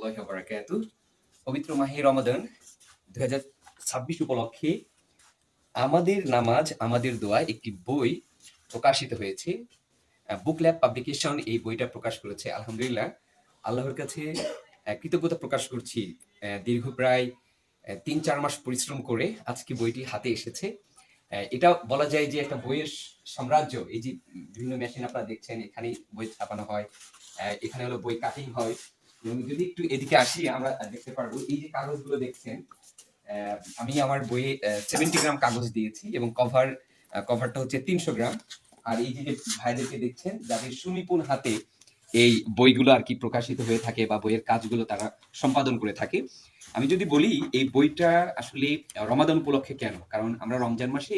রহমতুল্লাহি ওয়া বারাকাতুহু। পবিত্র মাহে রমাদান ২০২৬ উপলক্ষে আমাদের নামাজ আমাদের দোয়া একটি বই প্রকাশিত হয়েছে। বুক ল্যাব পাবলিকেশন এই বইটা প্রকাশ করেছে। আলহামদুলিল্লাহ আল্লাহর কাছে কৃতজ্ঞতা প্রকাশ করছি। দীর্ঘ প্রায় ৩-৪ মাস পরিশ্রম করে আজকে বইটি হাতে এসেছে। এটা বলা যায় যে একটা বইয়ের সাম্রাজ্য। এই যে বিভিন্ন মেশিন আপনারা দেখছেন, এখানেই বই ছাপানো হয়। এখানে হলো বই কাটিং হয়। এবং যদি একটু এদিকে আসি আমরা দেখতে পারবো এই যে কাগজগুলো দেখছেন, আমি আমার বইয়ে 70 গ্রাম কাগজ দিয়েছি এবং কভারটা হচ্ছে 300 গ্রাম। আর এই যে ভাইদেরকে দেখছেন যাদের সুনিপুণ হাতে এই বইগুলো আর কি প্রকাশিত হয়ে থাকে বা বইয়ের কাজগুলো তারা সম্পাদন করে থাকে। আমি যদি বলি এই বইটা আসলে রমাদান উপলক্ষে কেন, কারণ আমরা রমজান মাসে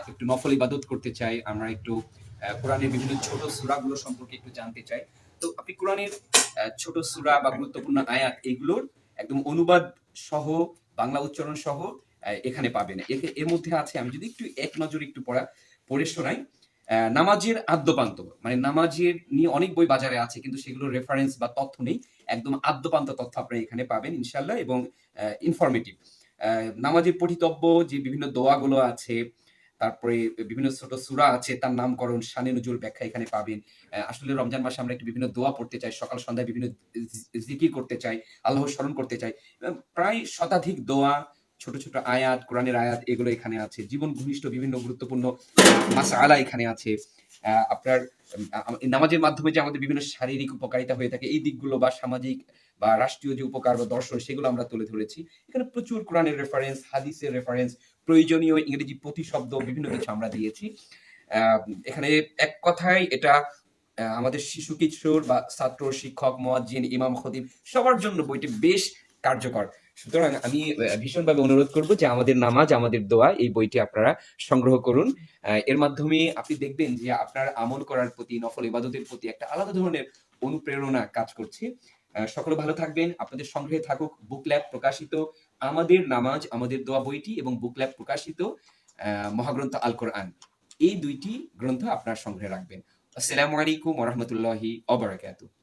একটু নফল ইবাদত করতে চাই, আমরা একটু কোরআনের বিভিন্ন ছোট সূরাগুলো সম্পর্কে একটু জানতে চাই। তো আপনি কোরআনের ছোট সূরা বা গুরুত্বপূর্ণ আয়াত এগুলোর একদম অনুবাদ সহ বাংলা উচ্চারণ সহ এখানে পাবেন। এর মধ্যে আছে, আমি যদি একটু এক নজরে একটু পড়ে শোনাই। নামাজের আদ্যপান্ত, মানে নামাজের নিয়ে অনেক বই বাজারে আছে কিন্তু সেগুলো রেফারেন্স বা তথ্য নেই। একদম আদ্যপান্ত তথ্য আপনারা এখানে পাবেন ইনশাল্লাহ, এবং ইনফরমেটিভ। নামাজের পঠিতব্য যে বিভিন্ন দোয়াগুলো আছে, তারপরে বিভিন্ন ছোট সূরা আছে, তার নামকরণ, শানে নুজুল ব্যাখ্যা এখানে পাবেন। আসলে রমজান মাসে আমরা একটু বিভিন্ন দোয়া পড়তে চাই, সকাল সন্ধ্যায় বিভিন্ন জিকির করতে চাই, আল্লাহর স্মরণ করতে চাই। প্রায় শতাধিক দোয়া, ছোট ছোট আয়াত, কোরআনের আয়াত এগুলো এখানে আছে। জীবন ঘনিষ্ঠ বিভিন্ন গুরুত্বপূর্ণ মাসআলা এখানে আছে। আপনার নামাজের মাধ্যমে যে আমাদের বিভিন্ন শারীরিক উপকারিতা হয়ে থাকে এই দিকগুলো, বা সামাজিক বা রাষ্ট্রীয় যে উপকার বা দর্শন সেগুলো আমরা তুলে ধরেছি। এখানে প্রচুর কোরআনের রেফারেন্স, হাদিসের রেফারেন্স, প্রয়োজনীয় ইংরেজি প্রতিশব্দ বিভিন্ন কিছু আমরা দিয়েছি। এখানে এক কথায় এটা আমাদের শিশু কিশোর বা ছাত্র, শিক্ষক, মুয়াজ্জিন, ইমাম, খতিব সবার জন্য বইটি বেশ কার্যকর। সুতরাং আমি ভীষণভাবে অনুরোধ করব যে আমাদের নামাজ আমাদের দোয়া এই বইটি আপনারা সংগ্রহ করুন। এর মাধ্যমে আপনি দেখবেন যে আপনার আমল করার প্রতি, নফল ইবাদতের প্রতি একটা আলাদা ধরনের অনুপ্রেরণা কাজ করছে। সকলে ভালো থাকবেন। আপনাদের সংগ্রহে থাকুক বুক ল্যাব প্রকাশিত আমাদের নামাজ আমাদের দোয়া বইটি এবং বুক ল্যাব প্রকাশিত মহাগ্রন্থ আল কোরআন। এই ২টি গ্রন্থ আপনার সংগ্রহে রাখবেন। আসসালামু আলাইকুম ওয়া রাহমাতুল্লাহি ওয়া বারাকাতুহু।